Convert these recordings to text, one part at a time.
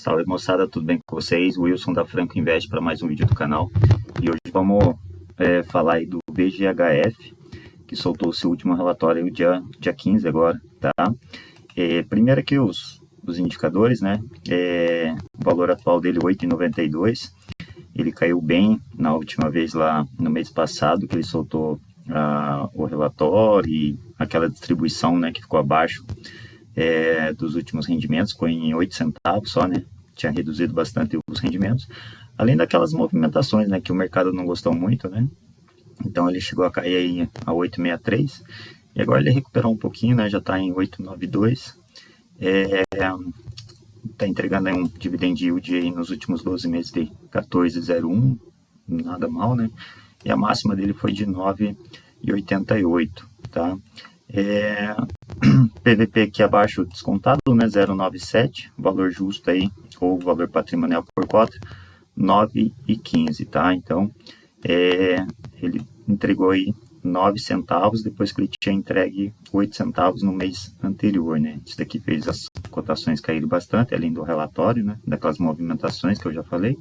Salve moçada, tudo bem com vocês? Wilson da Franco Invest para mais um vídeo do canal. E hoje vamos falar aí do VGHF, que soltou o seu último relatório dia 15 agora, tá? Primeiro aqui os indicadores, né? O valor atual dele é 8,92. Ele caiu bem na última vez lá no mês passado, que ele soltou o relatório e aquela distribuição, né, que ficou abaixo dos últimos rendimentos, ficou em 8 centavos só, né? Tinha reduzido bastante os rendimentos, além daquelas movimentações, né, que o mercado não gostou muito, né? Então ele chegou a cair aí a 8,63 e agora ele recuperou um pouquinho, né? Já está em 8,92. Está entregando aí um dividend yield aí nos últimos 12 meses de 14,01, nada mal, né? E a máxima dele foi de 9,88, tá? PVP aqui abaixo descontado, né, 0,97, valor justo aí, ou valor patrimonial por cota, 9,15, tá? Então, ele entregou aí 9 centavos, depois que ele tinha entregue 8 centavos no mês anterior, né? Isso daqui fez as cotações caírem bastante, além do relatório, né, daquelas movimentações que eu já falei.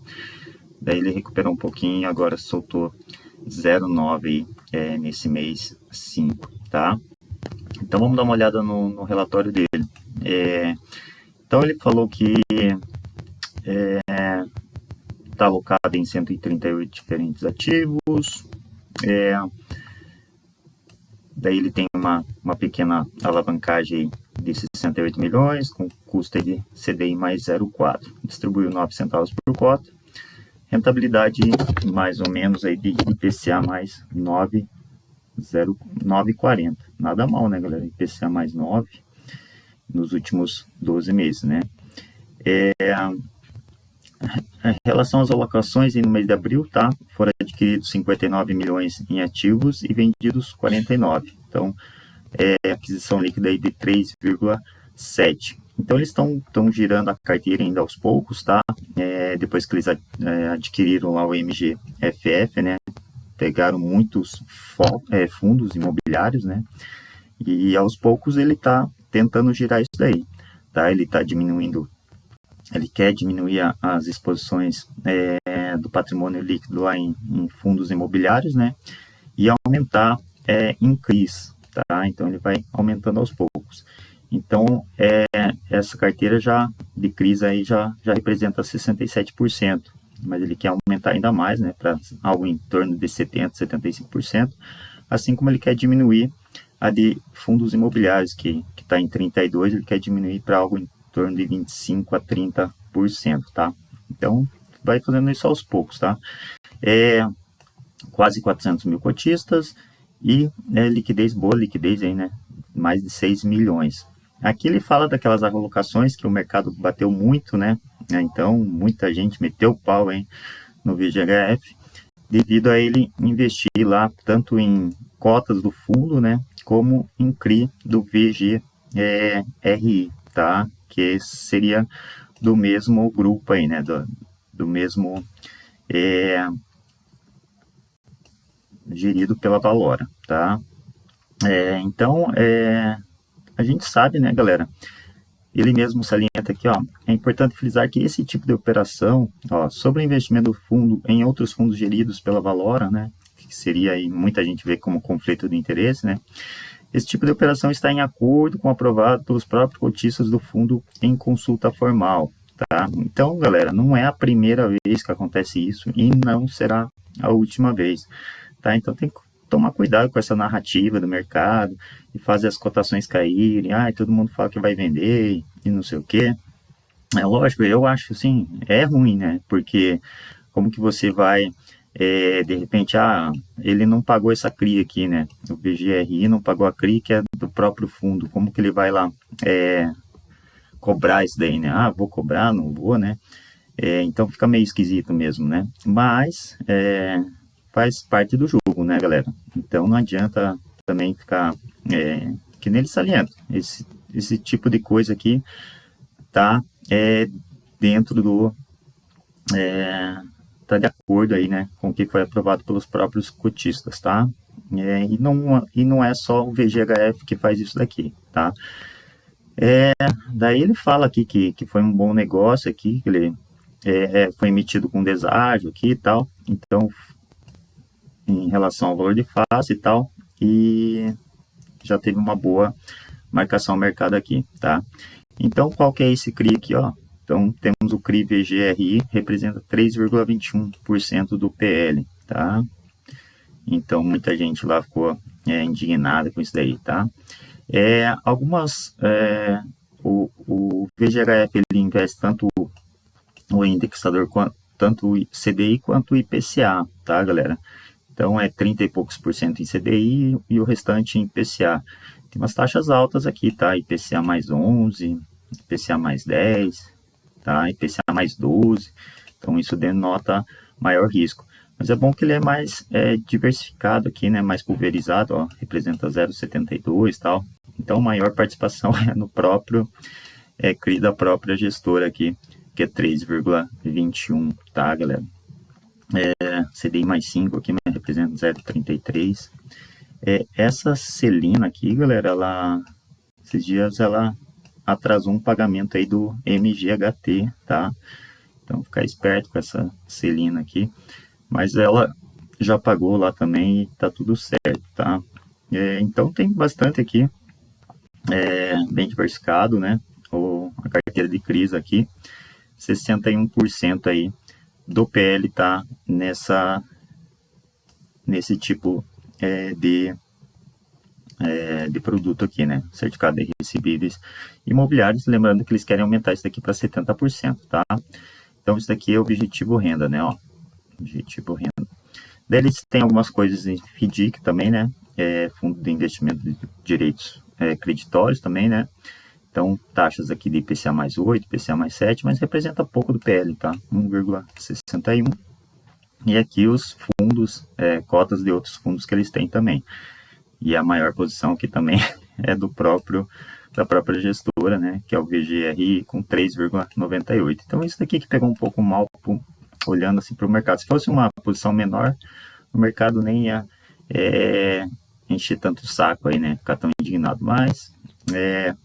Daí ele recuperou um pouquinho e agora soltou 0,9 nesse mês 5, tá? Então vamos dar uma olhada no relatório dele. Então ele falou que está alocado em 138 diferentes ativos. Daí ele tem uma pequena alavancagem de 68 milhões, com custo de CDI mais 0,4. Distribuiu 9 centavos por cota. Rentabilidade mais ou menos aí de IPCA mais 9,40. Nada mal, né, galera? IPCA mais 9 nos últimos 12 meses, né? Em relação às alocações, no mês de abril, tá? Foram adquiridos 59 milhões em ativos e vendidos 49. Então, aquisição líquida aí de 3,7. Então, eles estão girando a carteira ainda aos poucos, tá? Depois que eles adquiriram lá o MGFF, né? Pegaram muitos fundos imobiliários, né? E aos poucos ele está tentando girar isso daí, tá? Ele está diminuindo, ele quer diminuir as exposições do patrimônio líquido lá em fundos imobiliários, né? E aumentar em CRIs, tá? Então ele vai aumentando aos poucos. Então essa carteira de CRIs aí já representa 67%. Mas ele quer aumentar ainda mais, né, para algo em torno de 70%, 75%, assim como ele quer diminuir a de fundos imobiliários, que está em 32%, ele quer diminuir para algo em torno de 25% a 30%, tá? Então, vai fazendo isso aos poucos, tá? Quase 400 mil cotistas e liquidez, boa liquidez aí, né, mais de 6 milhões. Aqui ele fala daquelas alocações que o mercado bateu muito, né? Então, muita gente meteu o pau hein, no VGHF, devido a ele investir lá tanto em cotas do fundo, né? Como em CRI do VGRI, tá? Que seria do mesmo grupo aí, né? Do mesmo gerido pela Valora, tá? Então, a gente sabe, né, galera? Ele mesmo salienta aqui, ó, é importante frisar que esse tipo de operação, ó, sobre o investimento do fundo em outros fundos geridos pela Valora, né, que seria aí, muita gente vê como conflito de interesse, né, esse tipo de operação está em acordo com o aprovado pelos próprios cotistas do fundo em consulta formal, tá? Então, galera, não é a primeira vez que acontece isso e não será a última vez, tá? Então tem que tomar cuidado com essa narrativa do mercado e fazer as cotações caírem, todo mundo fala que vai vender e não sei o que. É lógico, eu acho assim, é ruim, né? Porque como que você vai, de repente, ele não pagou essa CRI aqui, né? O VGRI não pagou a CRI que é do próprio fundo, como que ele vai lá cobrar isso daí, né? Vou cobrar, não vou, né? Então fica meio esquisito mesmo, né? Mas faz parte do jogo, né, galera? Então não adianta também ficar que nem ele salienta. Esse tipo de coisa aqui tá dentro do tá de acordo aí, né, com o que foi aprovado pelos próprios cotistas, tá? E não é só o VGHF que faz isso daqui, tá? Daí ele fala aqui que foi um bom negócio aqui, que ele foi emitido com deságio aqui e tal, então em relação ao valor de face e tal, e já teve uma boa marcação ao mercado aqui, tá? Então, qual que é esse CRI aqui, ó? Então, temos o CRI VGRI, representa 3,21% do PL, tá? Então, muita gente lá ficou indignada com isso daí, tá? O VGHF, ele investe tanto o indexador, tanto o CDI quanto o IPCA, tá, galera? Então, 30 e poucos por cento em CDI e o restante em IPCA. Tem umas taxas altas aqui, tá? IPCA mais 11, IPCA mais 10, tá? IPCA mais 12. Então, isso denota maior risco. Mas é bom que ele é mais diversificado aqui, né? Mais pulverizado, ó. Representa 0,72 e tal. Então, maior participação é no próprio CRI da própria gestora aqui, que é 3,21, tá, galera? CDI mais 5 aqui, mas representa 0,33. Essa Celina aqui, galera, esses dias ela atrasou um pagamento aí do MGHT, tá? Então, ficar esperto com essa Celina aqui. Mas ela já pagou lá também e tá tudo certo, tá? Então, tem bastante aqui, bem diversificado, né? A carteira de CRIs aqui, 61% aí do PL tá nesse tipo de produto aqui, né? Certificado de recebíveis imobiliários, lembrando que eles querem aumentar isso daqui para 70%, tá? Então, isso daqui é o objetivo renda, né? Ó, objetivo renda. Daí eles têm algumas coisas em FDIC também, né? Fundo de investimento de direitos creditórios também, né? Então, taxas aqui de IPCA mais 8, IPCA mais 7, mas representa pouco do PL, tá? 1,61. E aqui os fundos, cotas de outros fundos que eles têm também. E a maior posição aqui também é da própria gestora, né? Que é o VGRI com 3,98. Então, isso daqui que pegou um pouco mal olhando assim para o mercado. Se fosse uma posição menor, o mercado nem ia encher tanto o saco aí, né? Ficar tão indignado. Mas,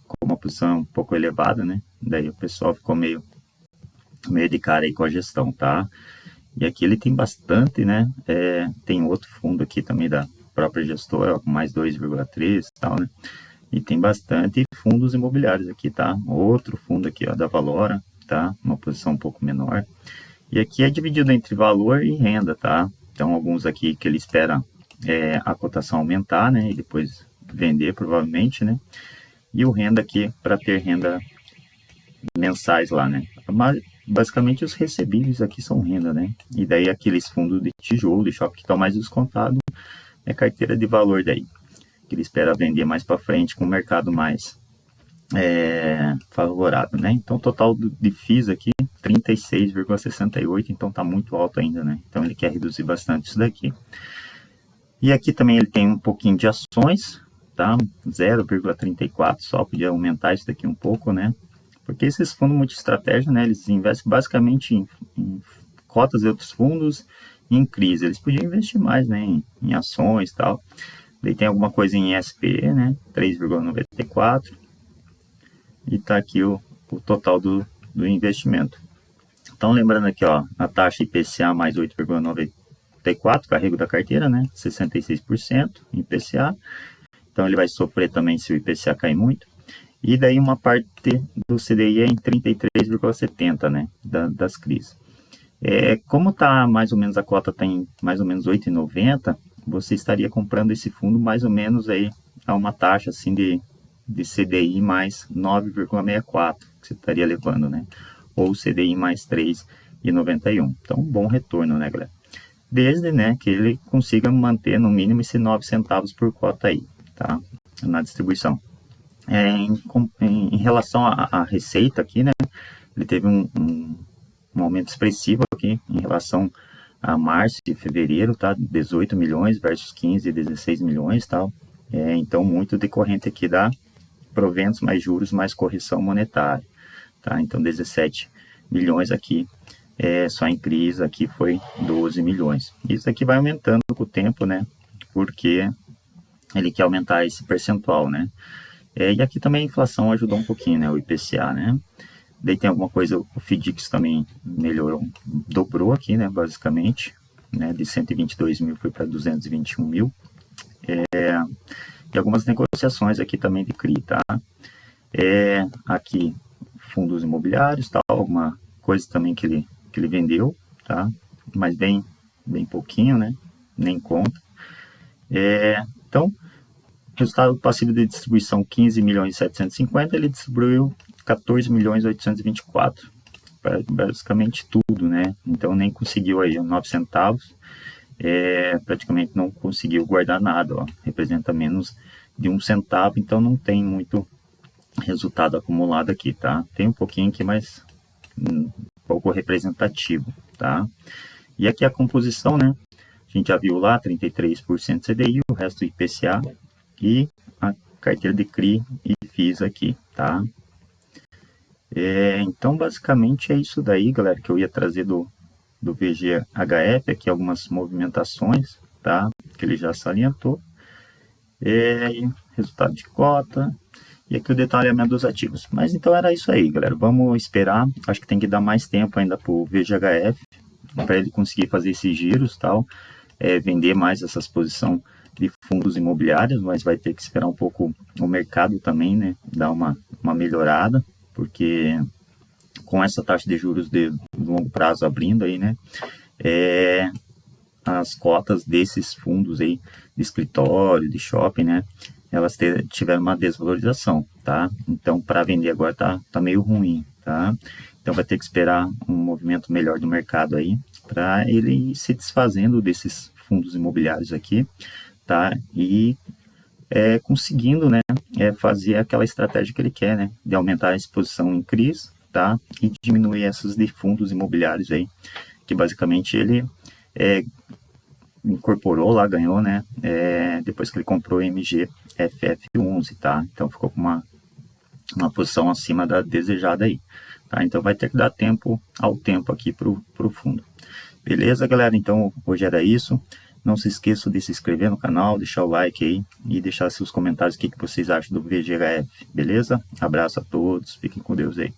com uma posição um pouco elevada, né? Daí o pessoal ficou meio de cara aí com a gestão, tá? E aqui ele tem bastante, né? Tem outro fundo aqui também da própria gestora, com mais 2,3 e tal, né? E tem bastante fundos imobiliários aqui, tá? Outro fundo aqui, ó, da Valora, tá? Uma posição um pouco menor. E aqui é dividido entre valor e renda, tá? Então, alguns aqui que ele espera a cotação aumentar, né? E depois vender, provavelmente, né? E o renda aqui, para ter renda mensais lá, né? Mas, basicamente, os recebíveis aqui são renda, né? E daí, aqueles fundos de tijolo, de shopping que estão mais descontados, é carteira de valor daí. Que ele espera vender mais para frente com o mercado mais favorável, né? Então, o total de FIIs aqui, 36,68, então tá muito alto ainda, né? Então, ele quer reduzir bastante isso daqui. E aqui também ele tem um pouquinho de ações, tá? 0,34 só, podia aumentar isso daqui um pouco, né? Porque esses fundos multi-estratégia, né? Eles investem basicamente em cotas de outros fundos e em crise. Eles podiam investir mais, né? Em ações e tal. Daí tem alguma coisa em SPE, né? 3,94. E tá aqui o total do investimento. Então, lembrando aqui, ó, a taxa IPCA mais 8,94, carrego da carteira, né? 66% em IPCA. Então, ele vai sofrer também se o IPCA cair muito. E daí uma parte do CDI é em 33,70, né? Das crises. Como tá mais ou menos, a cota está em mais ou menos 8,90, você estaria comprando esse fundo mais ou menos aí a uma taxa assim de CDI mais 9,64 que você estaria levando, né? Ou CDI mais 3,91. Então, bom retorno, né, galera? Desde, né, que ele consiga manter no mínimo esse 9 centavos por cota aí, tá? Na distribuição. Em relação à receita aqui, né? Ele teve um aumento expressivo aqui em relação a março e fevereiro, tá? 18 milhões versus 15 e 16 milhões, tal. Então, muito decorrente aqui da proventos mais juros mais correção monetária, tá? Então, 17 milhões aqui, só em crise aqui foi 12 milhões. Isso aqui vai aumentando com o tempo, né? Porque ele quer aumentar esse percentual, né? E aqui também a inflação ajudou um pouquinho, né, o IPCA, né. Daí tem alguma coisa, o FIDIX também melhorou, dobrou aqui, né, basicamente, né, de 122 mil foi para 221 mil. E algumas negociações aqui também de CRI, tá? Aqui, fundos imobiliários, tal, alguma coisa também que ele vendeu, tá? Mas bem pouquinho, né? Nem conta. Então, resultado passivo de distribuição 15 milhões e 750, ele distribuiu 14 milhões e 824. Basicamente tudo, né? Então nem conseguiu aí 9 centavos, praticamente não conseguiu guardar nada, ó. Representa menos de 1 centavo, então não tem muito resultado acumulado aqui, tá? Tem um pouquinho aqui, mas pouco representativo, tá? E aqui a composição, né? A gente já viu lá, 33% CDI, o resto IPCA e a carteira de CRI e FIIs aqui, tá? Então, basicamente é isso daí, galera, que eu ia trazer do VGHF, aqui algumas movimentações, tá? Que ele já salientou. Resultado de cota, e aqui o detalhamento dos ativos. Mas então era isso aí, galera. Vamos esperar. Acho que tem que dar mais tempo ainda para o VGHF, para ele conseguir fazer esses giros, tal, vender mais essas posições de fundos imobiliários, mas vai ter que esperar um pouco o mercado também, né? Dar uma melhorada, porque com essa taxa de juros de longo prazo abrindo aí, né? As cotas desses fundos aí de escritório, de shopping, né? Elas tiveram uma desvalorização, tá? Então, para vender agora tá meio ruim, tá? Então, vai ter que esperar um movimento melhor do mercado aí, para ele ir se desfazendo desses fundos imobiliários aqui, tá? E conseguindo, né, fazer aquela estratégia que ele quer, né? De aumentar a exposição em CRIs, tá? E diminuir essas de fundos imobiliários aí, que basicamente ele incorporou lá, ganhou, né? Depois que ele comprou o MGFF11, tá? Então ficou com uma posição acima da desejada aí, tá? Então vai ter que dar tempo ao tempo aqui pro fundo. Beleza, galera? Então hoje era isso. Não se esqueçam de se inscrever no canal, deixar o like aí e deixar seus comentários o que vocês acham do VGHF, beleza? Abraço a todos, fiquem com Deus aí.